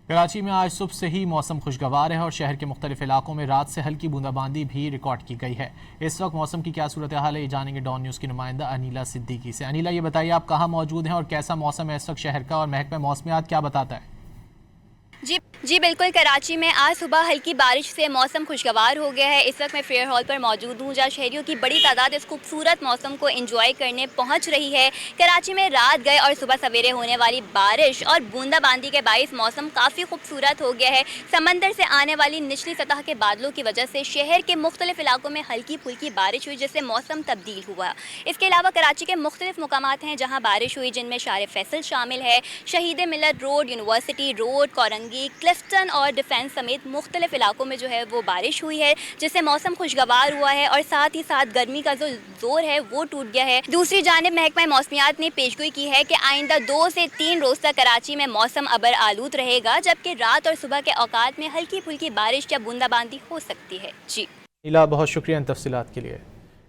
کراچی میں آج صبح سے ہی موسم خوشگوار ہے اور شہر کے مختلف علاقوں میں رات سے ہلکی بوندا باندی بھی ریکارڈ کی گئی ہے۔ اس وقت موسم کی کیا صورتحال ہے، یہ جانیں گے ڈان نیوز کی نمائندہ انیلا صدیقی سے۔ انیلا، یہ بتائیے آپ کہاں موجود ہیں اور کیسا موسم ہے اس وقت شہر کا، اور محکمہ موسمیات کیا بتاتا ہے؟ جی بالکل، کراچی میں آج صبح ہلکی بارش سے موسم خوشگوار ہو گیا ہے۔ اس وقت میں فیئر ہال پر موجود ہوں، جہاں شہریوں کی بڑی تعداد اس خوبصورت موسم کو انجوائے کرنے پہنچ رہی ہے۔ کراچی میں رات گئے اور صبح سویرے ہونے والی بارش اور بوندا باندی کے باعث موسم کافی خوبصورت ہو گیا ہے۔ سمندر سے آنے والی نچلی سطح کے بادلوں کی وجہ سے شہر کے مختلف علاقوں میں ہلکی پھلکی بارش ہوئی، جس سے موسم تبدیل ہوا۔ اس کے علاوہ کراچی کے مختلف مقامات ہیں جہاں بارش ہوئی، جن میں شارع فیصل شامل ہے، شہید ملت road, university road, Korangi, Clifton اور ڈیفنس سمیت مختلف علاقوں میں جو ہے وہ بارش ہوئی ہے، جس سے موسم خوشگوار ہوا ہے اور ساتھ ہی ساتھ گرمی کا جو زور ہے وہ ٹوٹ گیا ہے۔ دوسری جانب محکمہ موسمیات نے پیشگوئی کی ہے کہ آئندہ 2 سے 3 روز تک کراچی میں موسم ابر آلود رہے گا، جبکہ رات اور صبح کے اوقات میں ہلکی پھلکی بارش یا بوندا باندی ہو سکتی ہے۔ انیلا، بہت شکریہ ان تفصیلات کے لیے۔